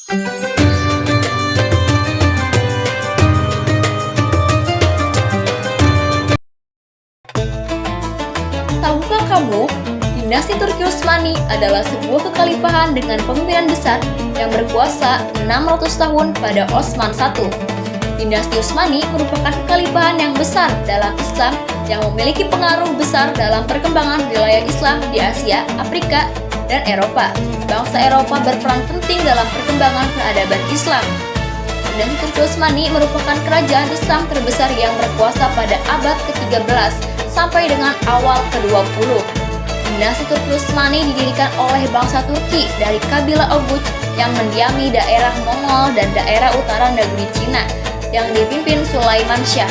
Tahukah kamu, dinasti Turki Utsmani adalah sebuah kekhalifahan dengan pemimpinan besar yang berkuasa 600 tahun pada Osman I. Dinasti Utsmani merupakan kekhalifahan yang besar dalam Islam yang memiliki pengaruh besar dalam perkembangan wilayah Islam di Asia, Afrika, dan Eropa. Bangsa Eropa berperan penting dalam perkembangan peradaban Islam. Dinasti Turki Utsmani merupakan kerajaan Islam terbesar yang berkuasa pada abad ke-13 sampai dengan awal ke-20. Dinasti Turki Utsmani didirikan oleh bangsa Turki dari kabilah Oghuz yang mendiami daerah Mongol dan daerah utara negeri Cina yang dipimpin Sulaiman Shah.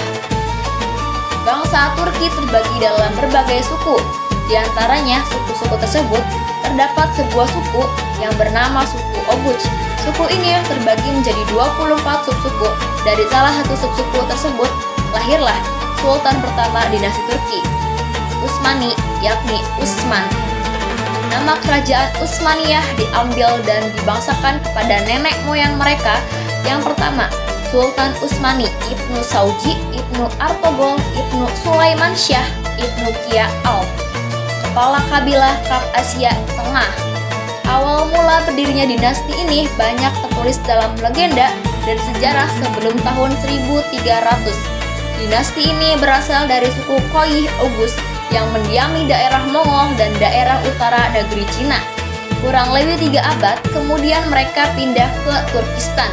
Bangsa Turki terbagi dalam berbagai suku. Di antaranya suku-suku tersebut terdapat sebuah suku yang bernama suku Oghuz. Suku ini terbagi menjadi 24 subsuku. Dari salah satu subsuku tersebut lahirlah Sultan pertama dinasti Turki, Utsmani, yakni Utsman. Nama kerajaan Utsmaniyah diambil dan dibangsakan kepada nenek moyang mereka. Yang pertama, Sultan Utsmani Ibnu Sauji, Ibnu Artogol, Ibnu Sulaiman Shah, Ibnu Kia Alp, kepala kabilah Kap Asia Tengah. Awal mula berdirinya dinasti ini banyak tertulis dalam legenda dan sejarah sebelum tahun 1300. Dinasti ini berasal dari suku Koyih Oghuz yang mendiami daerah Mongol dan daerah utara negeri Cina. Kurang lebih 3 abad kemudian mereka pindah ke Turkistan,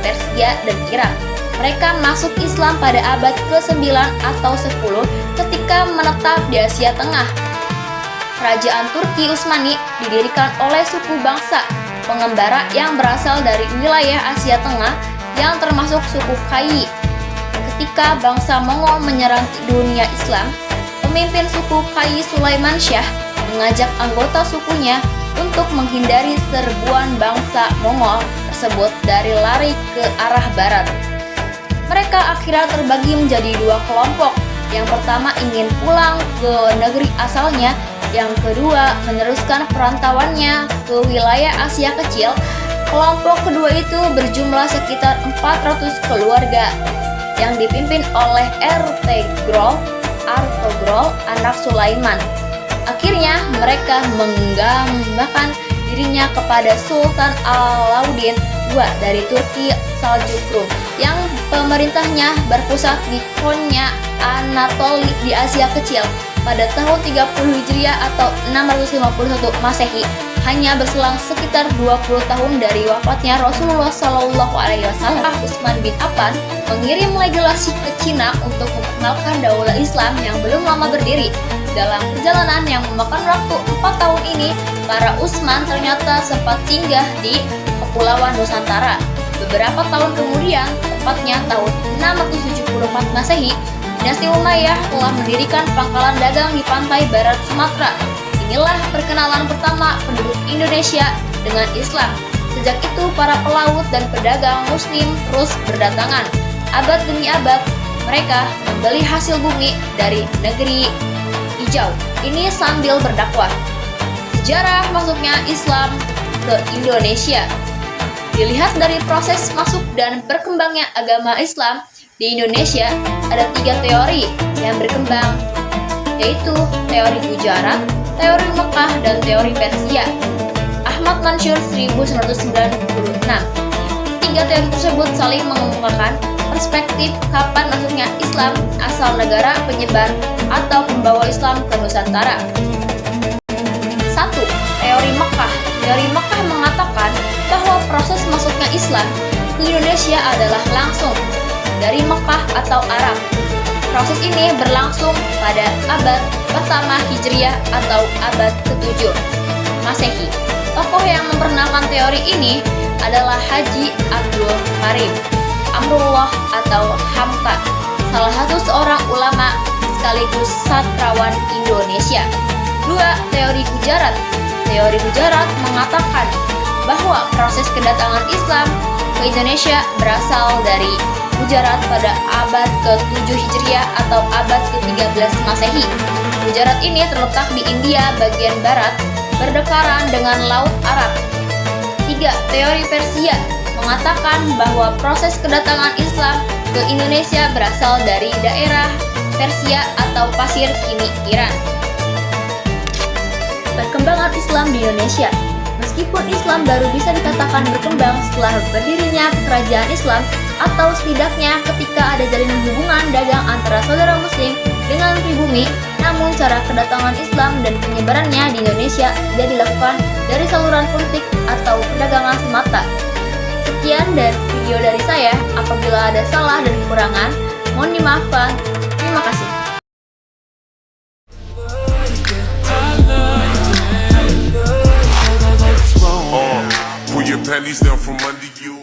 Persia, dan Irak. Mereka masuk Islam pada abad ke-9 atau 10 ketika menetap di Asia Tengah. Kerajaan Turki Utsmani didirikan oleh suku bangsa pengembara yang berasal dari wilayah Asia Tengah yang termasuk suku Kayi. Ketika bangsa Mongol menyerang dunia Islam, pemimpin suku Kayi Sulaiman Shah mengajak anggota sukunya untuk menghindari serbuan bangsa Mongol tersebut dari lari ke arah barat. Mereka akhirnya terbagi menjadi 2 kelompok. Yang pertama ingin pulang ke negeri asalnya, yang kedua meneruskan perantauannya ke wilayah Asia Kecil. Kelompok kedua itu berjumlah sekitar 400 keluarga yang dipimpin oleh Artogrol, anak Sulaiman. Akhirnya mereka menggambarkan dirinya kepada Sultan Alauddin II dari Turki Seljuk yang pemerintahnya berpusat di Konya, Anatoli di Asia Kecil. Pada tahun 30 Hijriah atau 651 Masehi, hanya berselang sekitar 20 tahun dari wafatnya Rasulullah SAW, Utsman bin Affan mengirim delegasi ke Cina untuk memperkenalkan daulah Islam yang belum lama berdiri. Dalam perjalanan yang memakan waktu 4 tahun ini, para Utsman ternyata sempat singgah di Kepulauan Nusantara. Beberapa tahun kemudian, tepatnya tahun 674 Masehi, dinasti Umayyah telah mendirikan pangkalan dagang di pantai barat Sumatera. Inilah perkenalan pertama penduduk Indonesia dengan Islam. Sejak itu para pelaut dan pedagang muslim terus berdatangan. Abad demi abad mereka membeli hasil bumi dari negeri hijau ini sambil berdakwah. Sejarah masuknya Islam ke Indonesia dilihat dari proses masuk dan berkembangnya agama Islam di Indonesia. Ada 3 teori yang berkembang, yaitu teori Gujarat, teori Mekah, dan teori Persia. Ahmad Mansur 1996. 3 teori tersebut saling mengemukakan perspektif kapan masuknya Islam asal negara penyebar atau pembawa Islam ke Nusantara. 1. Teori Mekah. Teori Mekah mengatakan bahwa proses masuknya Islam ke Indonesia adalah langsung dari Mekah atau Arab. Proses ini berlangsung pada abad pertama Hijriah atau abad ke-7 Masehi. Tokoh yang memperkenalkan teori ini adalah Haji Abdul Karim Amrullah atau Hamka, salah satu seorang ulama sekaligus sastrawan Indonesia. 2. Teori Gujarat. Teori Gujarat mengatakan bahwa proses kedatangan Islam ke Indonesia berasal dari Gujarat pada abad ke-7 Hijriah atau abad ke-13 Masehi. Gujarat ini terletak di India bagian barat, berdekatan dengan Laut Arab. 3. Teori Persia. mengatakan bahwa proses kedatangan Islam ke Indonesia berasal dari daerah Persia atau Pasir Kini Iran. Perkembangan Islam di Indonesia. Meskipun Islam baru bisa dikatakan berkembang setelah berdirinya kerajaan Islam, atau setidaknya ketika ada jalinan hubungan dagang antara saudara muslim dengan pribumi, namun cara kedatangan Islam dan penyebarannya di Indonesia tidak dilakukan dari saluran politik atau perdagangan semata. Sekian dari video dari saya. Apabila ada salah dan kekurangan, mohon dimaafkan. Terima kasih. Pull your panties down from under you.